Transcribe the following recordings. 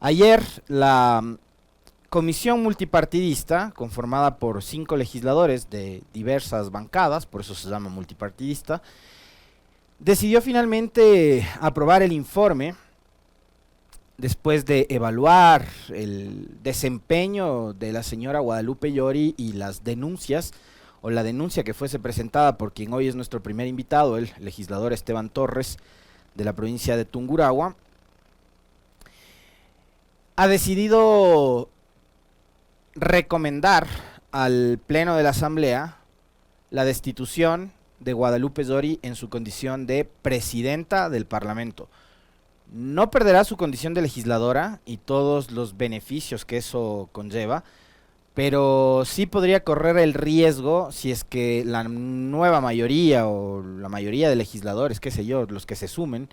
Ayer la comisión multipartidista, conformada por 5 legisladores de diversas bancadas, por eso se llama multipartidista, decidió finalmente aprobar el informe después de evaluar el desempeño de la señora Guadalupe Llori y las denuncias, o la denuncia que fuese presentada por quien hoy es nuestro primer invitado, el legislador Esteban Torres, de la provincia de Tungurahua. Ha decidido recomendar al Pleno de la Asamblea la destitución de Guadalupe Llori en su condición de presidenta del Parlamento. No perderá su condición de legisladora y todos los beneficios que eso conlleva, pero sí podría correr el riesgo si es que la nueva mayoría o la mayoría de legisladores, qué sé yo, los que se sumen,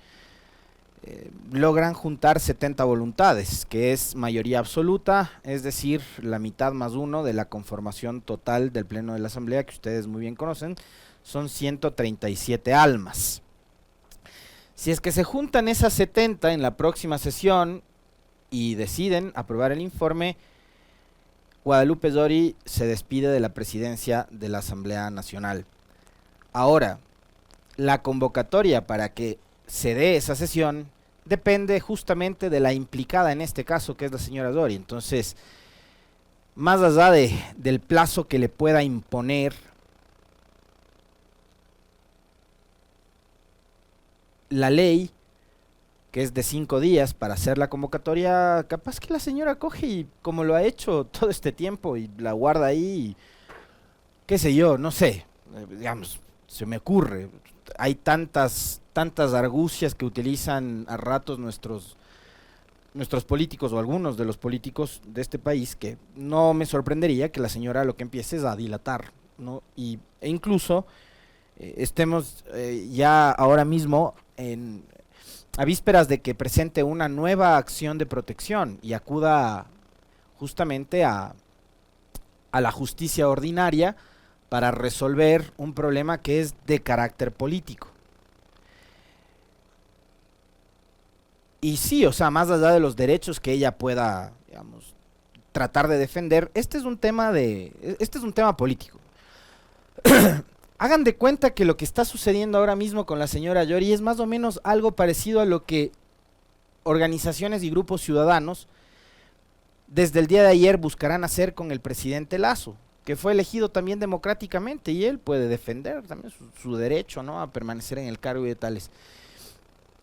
logran juntar 70 voluntades, que es mayoría absoluta, es decir, la mitad más uno de la conformación total del Pleno de la Asamblea, que ustedes muy bien conocen, son 137 almas. Si es que se juntan esas 70 en la próxima sesión y deciden aprobar el informe, Guadalupe Llori se despide de la presidencia de la Asamblea Nacional. Ahora, la convocatoria para que se dé esa sesión depende justamente de la implicada en este caso, que es la señora Llori. Entonces, más allá del plazo que le pueda imponer la ley, que es de 5 días para hacer la convocatoria, capaz que la señora coge y, como lo ha hecho todo este tiempo, y la guarda ahí, y, qué sé yo, no sé, digamos, se me ocurre, hay tantas argucias que utilizan a ratos nuestros políticos, o algunos de los políticos de este país, que no me sorprendería que la señora lo que empiece es a dilatar, ¿no? E incluso estemos ya ahora mismo a vísperas de que presente una nueva acción de protección y acuda justamente a la justicia ordinaria para resolver un problema que es de carácter político. Y sí, o sea, más allá de los derechos que ella pueda, digamos, tratar de defender, este es un tema político. Hagan de cuenta que lo que está sucediendo ahora mismo con la señora Llori es más o menos algo parecido a lo que organizaciones y grupos ciudadanos desde el día de ayer buscarán hacer con el presidente Lasso, que fue elegido también democráticamente, y él puede defender también su derecho, ¿no?, a permanecer en el cargo y de tales.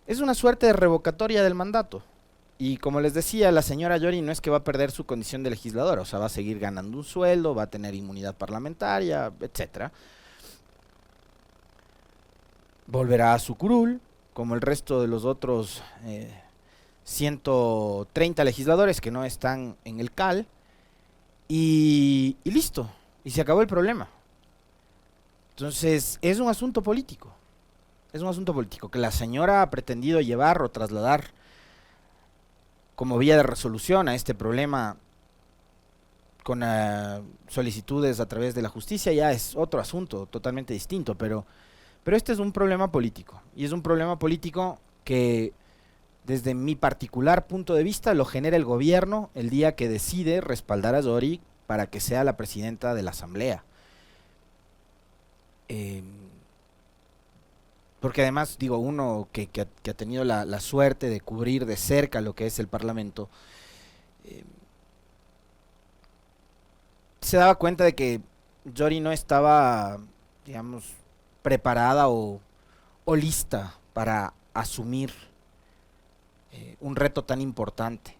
Es una suerte de revocatoria del mandato. Y como les decía, la señora Llori no es que va a perder su condición de legisladora, o sea, va a seguir ganando un sueldo, va a tener inmunidad parlamentaria, etcétera. Volverá a su curul, como el resto de los otros 130 legisladores que no están en el CAL, y listo, y se acabó el problema. Entonces, es un asunto político. Es un asunto político que la señora ha pretendido llevar o trasladar como vía de resolución a este problema con solicitudes a través de la justicia. Ya es otro asunto totalmente distinto, pero este es un problema político, y es un problema político que desde mi particular punto de vista lo genera el gobierno el día que decide respaldar a Llori para que sea la presidenta de la Asamblea. Porque además, digo, uno que ha tenido la suerte de cubrir de cerca lo que es el Parlamento, se daba cuenta de que Llori no estaba, digamos, preparada o lista para asumir un reto tan importante.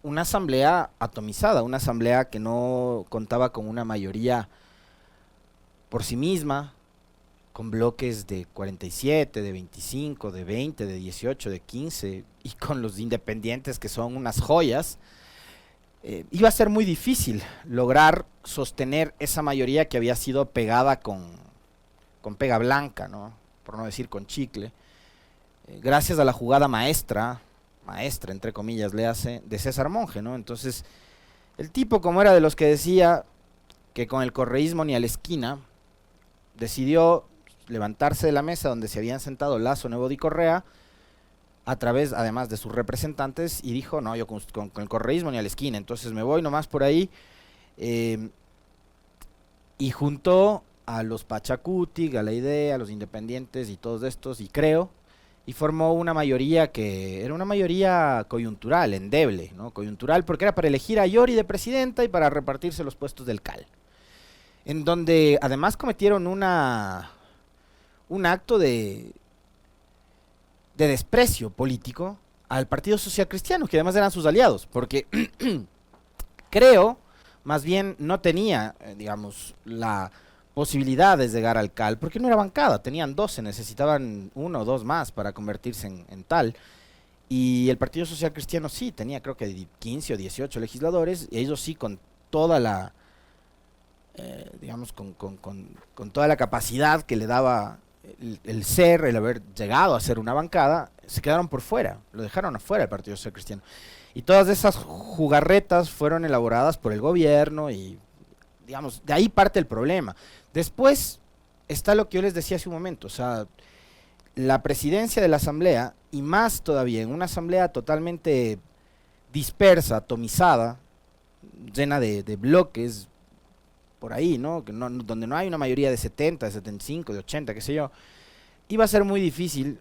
Una asamblea atomizada, una asamblea que no contaba con una mayoría por sí misma, con bloques de 47, de 25, de 20, de 18, de 15, y con los independientes, que son unas joyas. Iba a ser muy difícil lograr sostener esa mayoría que había sido pegada con pega blanca, ¿no?, por no decir con chicle, gracias a la jugada maestra entre comillas, le hace, de César Monge, ¿no? Entonces, el tipo, como era de los que decía que con el correísmo ni a la esquina, decidió levantarse de la mesa donde se habían sentado Lasso, Nebot y Correa, a través, además de sus representantes, y dijo, no, yo con el correísmo ni a la esquina, entonces me voy nomás por ahí, eh, y juntó a los Pachacutic, a la idea, a los independientes y todos estos, y creo, y formó una mayoría que era una mayoría coyuntural, endeble, ¿no? Coyuntural porque era para elegir a Yori de presidenta y para repartirse los puestos del CAL, en donde además cometieron un acto de desprecio político al Partido Social Cristiano, que además eran sus aliados, porque creo, más bien no tenía, digamos, la posibilidad de llegar al CAL, porque no era bancada, tenían 12, necesitaban uno o dos más para convertirse en tal, y el Partido Social Cristiano sí, tenía creo que 15 o 18 legisladores, y ellos sí con toda la, digamos, con toda la capacidad que le daba el ser, el haber llegado a ser una bancada, se quedaron por fuera, lo dejaron afuera el Partido Social Cristiano. Y todas esas jugarretas fueron elaboradas por el gobierno y, digamos, de ahí parte el problema. Después está lo que yo les decía hace un momento, o sea, la presidencia de la asamblea, y más todavía en una asamblea totalmente dispersa, atomizada, llena de bloques, por ahí, ¿no? Donde no hay una mayoría de 70, de 75, de 80, qué sé yo, iba a ser muy difícil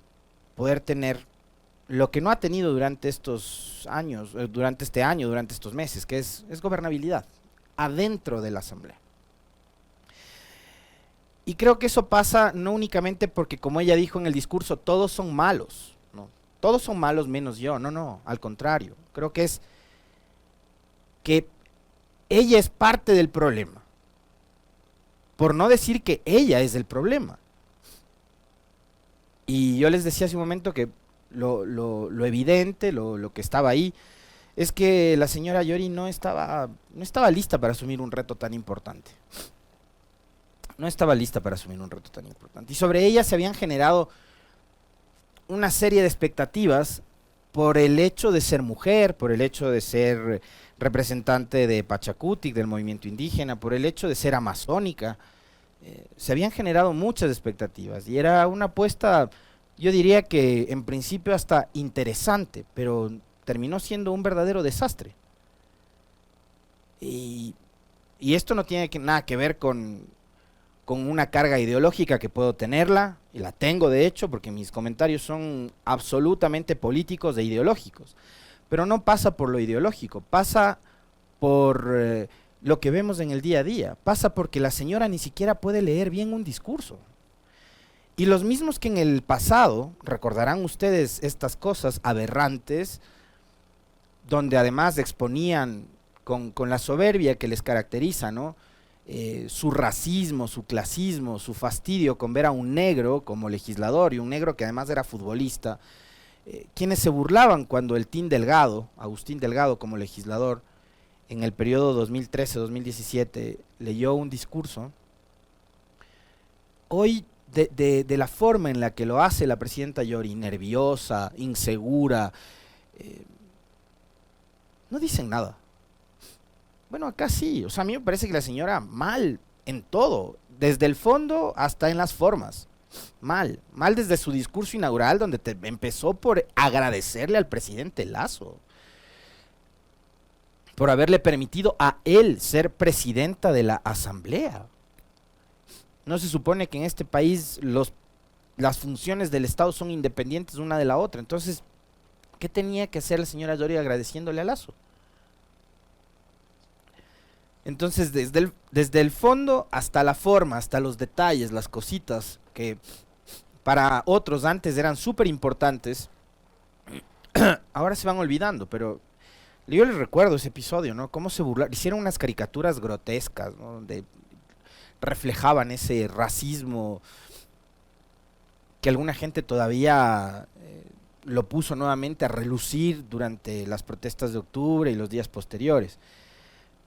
poder tener lo que no ha tenido durante estos años, durante este año, durante estos meses, que es gobernabilidad, adentro de la asamblea. Y creo que eso pasa no únicamente porque, como ella dijo en el discurso, todos son malos, ¿no? Todos son malos menos yo, no, al contrario. Creo que es que ella es parte del problema, por no decir que ella es el problema. Y yo les decía hace un momento que lo evidente, lo que estaba ahí, es que la señora Yori no estaba lista para asumir un reto tan importante. No estaba lista para asumir un reto tan importante. Y sobre ella se habían generado una serie de expectativas por el hecho de ser mujer, por el hecho de ser representante de Pachacutic, del movimiento indígena, por el hecho de ser amazónica. Se habían generado muchas expectativas y era una apuesta, yo diría que en principio hasta interesante, pero terminó siendo un verdadero desastre. Y, y esto no tiene nada que ver con una carga ideológica que puedo tenerla, y la tengo de hecho, porque mis comentarios son absolutamente políticos e ideológicos. Pero no pasa por lo ideológico, pasa por lo que vemos en el día a día, pasa porque la señora ni siquiera puede leer bien un discurso. Y los mismos que en el pasado, recordarán ustedes estas cosas aberrantes, donde además exponían con la soberbia que les caracteriza, ¿no? Su racismo, su clasismo, su fastidio con ver a un negro como legislador, y un negro que además era futbolista, quienes se burlaban cuando el Team Delgado, Agustín Delgado como legislador, en el periodo 2013-2017 leyó un discurso. Hoy, de la forma en la que lo hace la presidenta Yori, nerviosa, insegura, no dicen nada. Bueno, acá sí, o sea, a mí me parece que la señora mal en todo, desde el fondo hasta en las formas. Mal desde su discurso inaugural, donde empezó por agradecerle al presidente Lazo por haberle permitido a él ser presidenta de la asamblea. No se supone que en este país las funciones del Estado son independientes una de la otra. Entonces, ¿qué tenía que hacer la señora Yori agradeciéndole a Lazo? Entonces, desde el fondo hasta la forma, hasta los detalles, las cositas que para otros antes eran súper importantes, ahora se van olvidando, pero yo les recuerdo ese episodio, ¿no? Cómo se burlaron, hicieron unas caricaturas grotescas, ¿no? Donde reflejaban ese racismo que alguna gente todavía lo puso nuevamente a relucir durante las protestas de octubre y los días posteriores.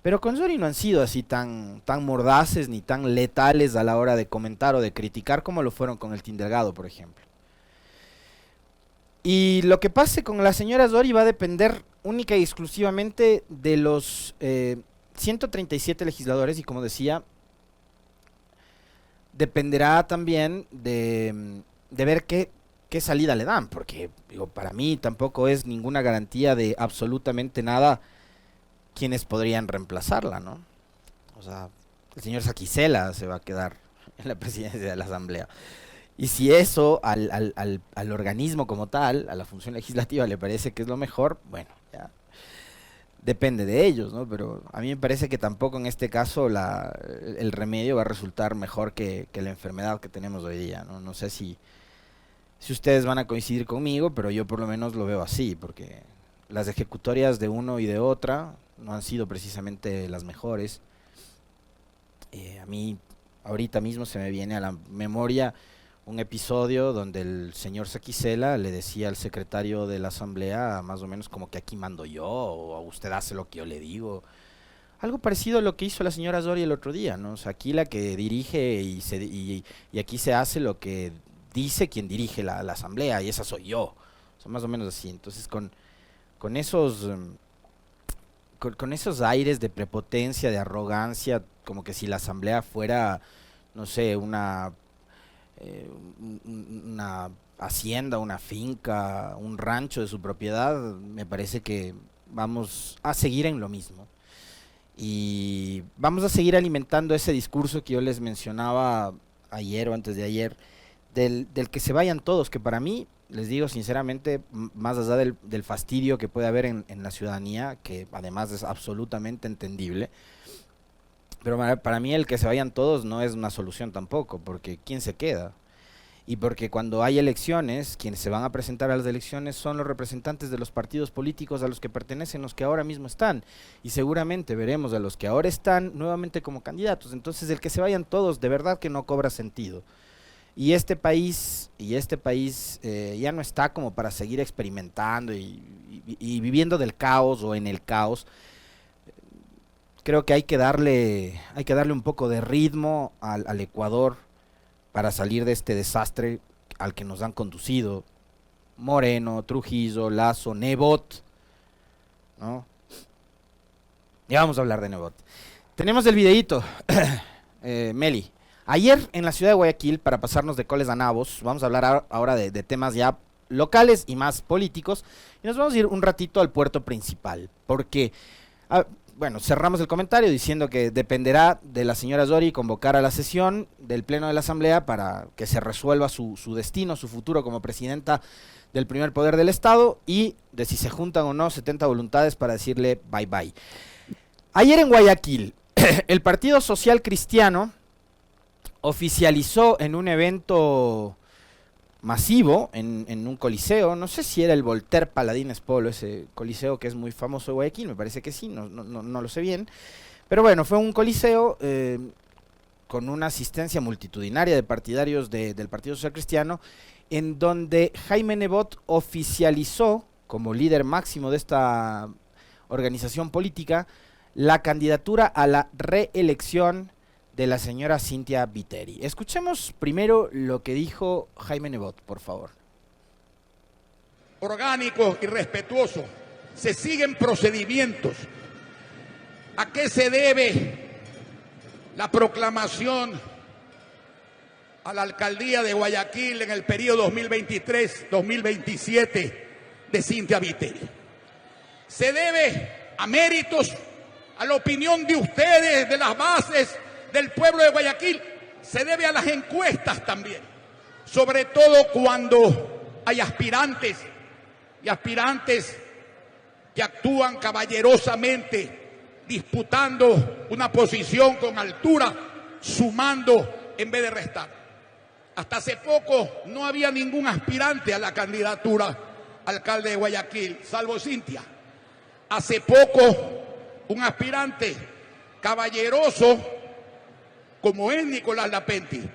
Pero con Yori no han sido así tan mordaces ni tan letales a la hora de comentar o de criticar como lo fueron con el Team Delgado, por ejemplo. Y lo que pase con la señora Yori va a depender única y exclusivamente de los 137 legisladores, y como decía, dependerá también de ver qué qué salida le dan, porque digo, para mí tampoco es ninguna garantía de absolutamente nada quienes podrían reemplazarla, ¿no? O sea, el señor Saquicela se va a quedar en la presidencia de la Asamblea. Y si eso al organismo como tal, a la función legislativa, le parece que es lo mejor, bueno, ya depende de ellos, ¿no? Pero a mí me parece que tampoco en este caso el remedio va a resultar mejor que la enfermedad que tenemos hoy día, ¿no? No sé si ustedes van a coincidir conmigo, pero yo por lo menos lo veo así, porque las ejecutorias de uno y de otra no han sido precisamente las mejores. A mí ahorita mismo se me viene a la memoria un episodio donde el señor Saquicela le decía al secretario de la Asamblea más o menos como que aquí mando yo, o usted hace lo que yo le digo. Algo parecido a lo que hizo la señora Zori el otro día, ¿no? O sea, aquí la que dirige y aquí se hace lo que dice quien dirige la Asamblea, y esa soy yo. O sea, más o menos así. Entonces, con esos... con esos aires de prepotencia, de arrogancia, como que si la Asamblea fuera, no sé, una hacienda, una finca, un rancho de su propiedad, me parece que vamos a seguir en lo mismo. Y vamos a seguir alimentando ese discurso que yo les mencionaba ayer o antes de ayer, del que se vayan todos, que para mí, les digo sinceramente, más allá del fastidio que puede haber en la ciudadanía, que además es absolutamente entendible, pero para mí el que se vayan todos no es una solución tampoco, porque ¿quién se queda? Y porque cuando hay elecciones, quienes se van a presentar a las elecciones son los representantes de los partidos políticos a los que pertenecen los que ahora mismo están. Y seguramente veremos a los que ahora están nuevamente como candidatos. Entonces el que se vayan todos de verdad que no cobra sentido. Y este país ya no está como para seguir experimentando y viviendo del caos o en el caos. Creo que hay que darle un poco de ritmo al Ecuador para salir de este desastre al que nos han conducido Moreno, Trujillo, Lasso, Nebot, ¿no? Ya vamos a hablar de Nebot. Tenemos el videíto, Meli. Ayer en la ciudad de Guayaquil, para pasarnos de coles a nabos, vamos a hablar ahora de temas ya locales y más políticos, y nos vamos a ir un ratito al puerto principal, porque... bueno, cerramos el comentario diciendo que dependerá de la señora Zori convocar a la sesión del Pleno de la Asamblea para que se resuelva su destino, su futuro como presidenta del primer poder del Estado, y de si se juntan o no 70 voluntades para decirle bye bye. Ayer en Guayaquil, el Partido Social Cristiano oficializó en un evento masivo en un coliseo, no sé si era el Voltaire Paladines Polo, ese coliseo que es muy famoso de Guayaquil, me parece que sí, no lo sé bien, pero bueno, fue un coliseo con una asistencia multitudinaria de partidarios del Partido Social Cristiano, en donde Jaime Nebot oficializó como líder máximo de esta organización política la candidatura a la reelección de la señora Cynthia Viteri. Escuchemos primero lo que dijo Jaime Nebot, por favor. Orgánico y respetuoso. Se siguen procedimientos. ¿A qué se debe la proclamación a la alcaldía de Guayaquil en el periodo 2023-2027 de Cynthia Viteri? Se debe a méritos, a la opinión de ustedes, de las bases del pueblo de Guayaquil, se debe a las encuestas también, sobre todo cuando hay aspirantes que actúan caballerosamente, disputando una posición con altura, sumando en vez de restar. Hasta hace poco no había ningún aspirante a la candidatura alcalde de Guayaquil, salvo Cynthia. Hace poco un aspirante caballeroso como es Nicolás Lapenti,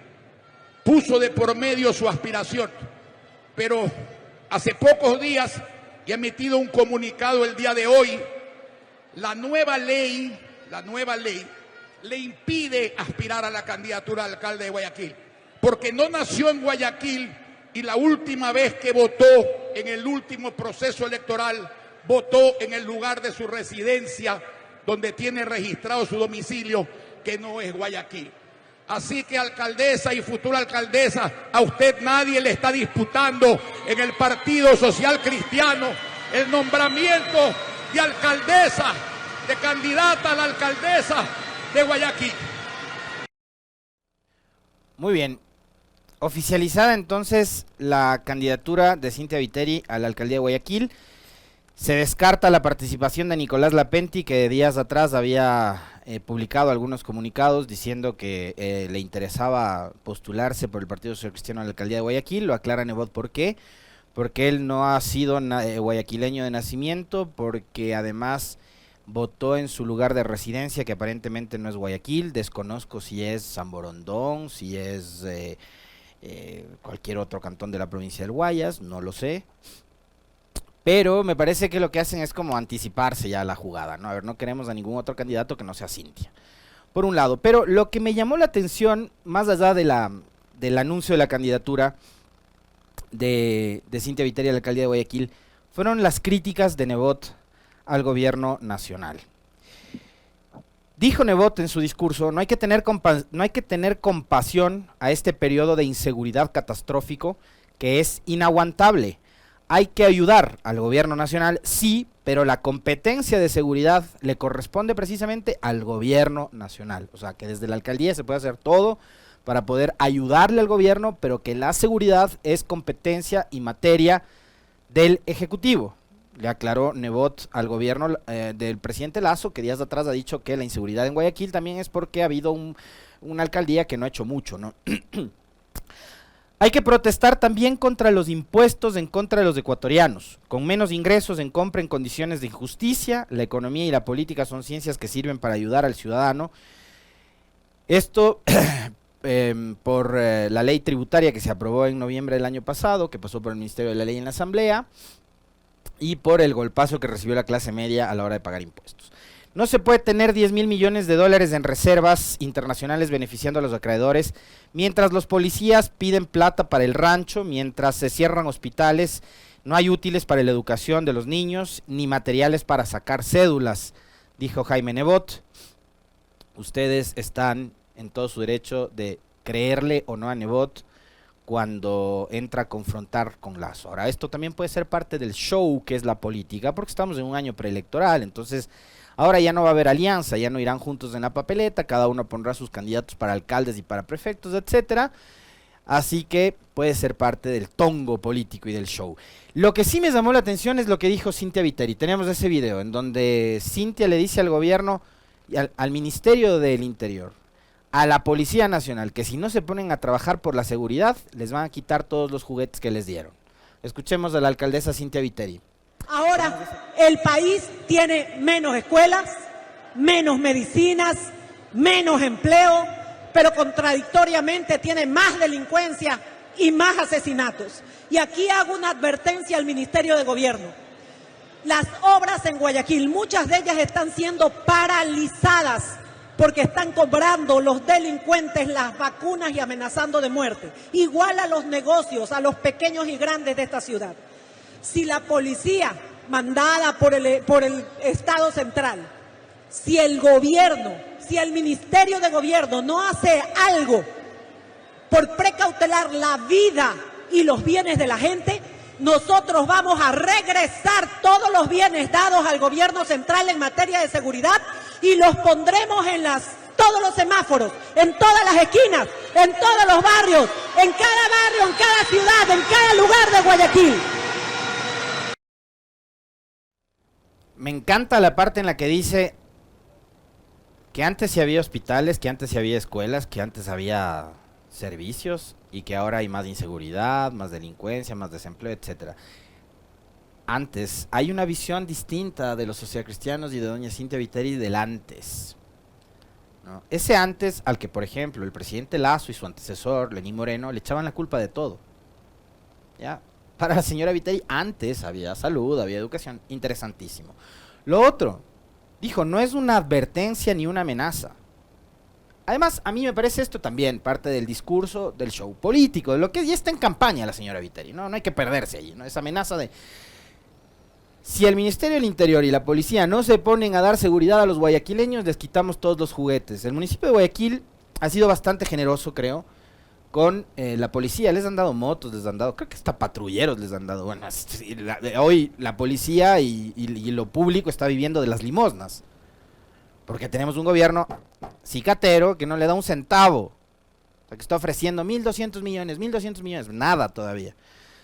puso de por medio su aspiración, pero hace pocos días, y ha emitido un comunicado el día de hoy, la nueva ley le impide aspirar a la candidatura de alcalde de Guayaquil, porque no nació en Guayaquil y la última vez que votó en el último proceso electoral, votó en el lugar de su residencia, donde tiene registrado su domicilio, que no es Guayaquil. Así que alcaldesa y futura alcaldesa, a usted nadie le está disputando en el Partido Social Cristiano el nombramiento de alcaldesa, de candidata a la alcaldesa de Guayaquil. Muy bien. Oficializada entonces la candidatura de Cynthia Viteri a la alcaldía de Guayaquil. Se descarta la participación de Nicolás Lapenti, que días atrás había publicado algunos comunicados diciendo que le interesaba postularse por el Partido Social Cristiano a la alcaldía de Guayaquil. Lo aclara Nebot por qué. Porque él no ha sido guayaquileño de nacimiento, porque además votó en su lugar de residencia, que aparentemente no es Guayaquil. Desconozco si es San Borondón, si es cualquier otro cantón de la provincia del Guayas, no lo sé. Pero me parece que lo que hacen es como anticiparse ya a la jugada, ¿no? A ver, no queremos a ningún otro candidato que no sea Cynthia, por un lado. Pero lo que me llamó la atención, más allá del anuncio de la candidatura de Cynthia Viteri a la alcaldía de Guayaquil, fueron las críticas de Nebot al gobierno nacional. Dijo Nebot en su discurso: no hay que tener compasión a este periodo de inseguridad catastrófico que es inaguantable. Hay que ayudar al gobierno nacional, sí, pero la competencia de seguridad le corresponde precisamente al gobierno nacional. O sea, que desde la alcaldía se puede hacer todo para poder ayudarle al gobierno, pero que la seguridad es competencia y materia del Ejecutivo. Le aclaró Nebot al gobierno del presidente Lasso, que días atrás ha dicho que la inseguridad en Guayaquil también es porque ha habido una alcaldía que no ha hecho mucho, ¿no? Hay que protestar también contra los impuestos en contra de los ecuatorianos. Con menos ingresos en compra en condiciones de injusticia, la economía y la política son ciencias que sirven para ayudar al ciudadano. Esto por la ley tributaria que se aprobó en noviembre del año pasado, que pasó por el Ministerio de la Ley en la Asamblea, y por el golpazo que recibió la clase media a la hora de pagar impuestos. No se puede tener 10.000 millones de dólares en reservas internacionales beneficiando a los acreedores, mientras los policías piden plata para el rancho, mientras se cierran hospitales, no hay útiles para la educación de los niños, ni materiales para sacar cédulas, dijo Jaime Nebot. Ustedes están en todo su derecho de creerle o no a Nebot cuando entra a confrontar con Lasso. Ahora, esto también puede ser parte del show que es la política, porque estamos en un año preelectoral, entonces ahora ya no va a haber alianza, ya no irán juntos en la papeleta, cada uno pondrá sus candidatos para alcaldes y para prefectos, etcétera. Así que puede ser parte del tongo político y del show. Lo que sí me llamó la atención es lo que dijo Cynthia Viteri. Tenemos ese video en donde Cynthia le dice al gobierno y al Ministerio del Interior, a la Policía Nacional, que si no se ponen a trabajar por la seguridad, les van a quitar todos los juguetes que les dieron. Escuchemos a la alcaldesa Cynthia Viteri. Ahora el país tiene menos escuelas, menos medicinas, menos empleo, pero contradictoriamente tiene más delincuencia y más asesinatos. Y aquí hago una advertencia al Ministerio de Gobierno. Las obras en Guayaquil, muchas de ellas están siendo paralizadas porque están cobrando los delincuentes las vacunas y amenazando de muerte. Igual a los negocios, a los pequeños y grandes de esta ciudad. Si la policía mandada por el Estado Central, si el gobierno, si el Ministerio de Gobierno no hace algo por precautelar la vida y los bienes de la gente, nosotros vamos a regresar todos los bienes dados al gobierno central en materia de seguridad y los pondremos en todos los semáforos, en todas las esquinas, en todos los barrios, en cada barrio, en cada ciudad, en cada lugar de Guayaquil. Me encanta la parte en la que dice que antes sí había hospitales, que antes sí había escuelas, que antes había servicios y que ahora hay más inseguridad, más delincuencia, más desempleo, etcétera. Antes, hay una visión distinta de los socialcristianos y de doña Cynthia Viteri del antes, ¿no? Ese antes al que, por ejemplo, el presidente Lasso y su antecesor, Lenín Moreno, le echaban la culpa de todo. ¿Ya? Para la señora Viteri, antes había salud, había educación, interesantísimo. Lo otro, dijo, no es una advertencia ni una amenaza. Además, a mí me parece esto también parte del discurso del show político, de lo que ya está en campaña la señora Viteri, ¿no? No hay que perderse allí, ¿no? Esa amenaza de... Si el Ministerio del Interior y la policía no se ponen a dar seguridad a los guayaquileños, les quitamos todos los juguetes. El municipio de Guayaquil ha sido bastante generoso, creo, con la policía. Les han dado motos, les han dado, creo que hasta patrulleros les han dado. Bueno, hoy la policía y lo público está viviendo de las limosnas. Porque tenemos un gobierno cicatero que no le da un centavo. O sea, que está ofreciendo 1.200 millones, nada todavía.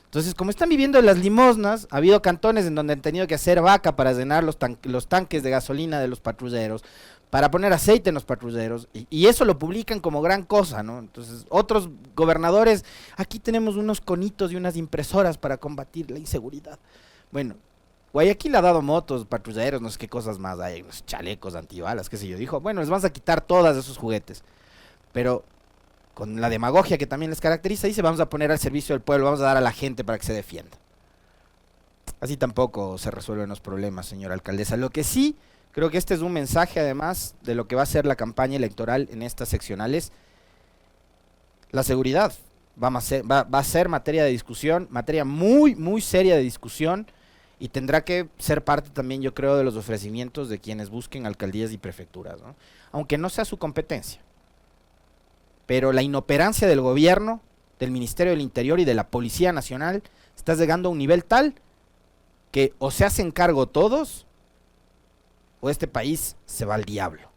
Entonces, como están viviendo de las limosnas, ha habido cantones en donde han tenido que hacer vaca para llenar los tanques de gasolina de los patrulleros, para poner aceite en los patrulleros, y eso lo publican como gran cosa, ¿no? Entonces, otros gobernadores, aquí tenemos unos conitos y unas impresoras para combatir la inseguridad. Bueno, Guayaquil ha dado motos, patrulleros, no sé qué cosas más hay, unos chalecos antibalas, qué sé yo. Dijo, bueno, les vamos a quitar todos esos juguetes, pero con la demagogia que también les caracteriza, dice, vamos a poner al servicio del pueblo, vamos a dar a la gente para que se defienda. Así tampoco se resuelven los problemas, señora alcaldesa. Lo que sí, creo que este es un mensaje, además, de lo que va a ser la campaña electoral en estas seccionales. La seguridad va a ser materia de discusión, materia muy, muy seria de discusión, y tendrá que ser parte también, yo creo, de los ofrecimientos de quienes busquen alcaldías y prefecturas, ¿no? Aunque no sea su competencia. Pero la inoperancia del gobierno, del Ministerio del Interior y de la Policía Nacional está llegando a un nivel tal que o se hacen cargo todos o este país se va al diablo.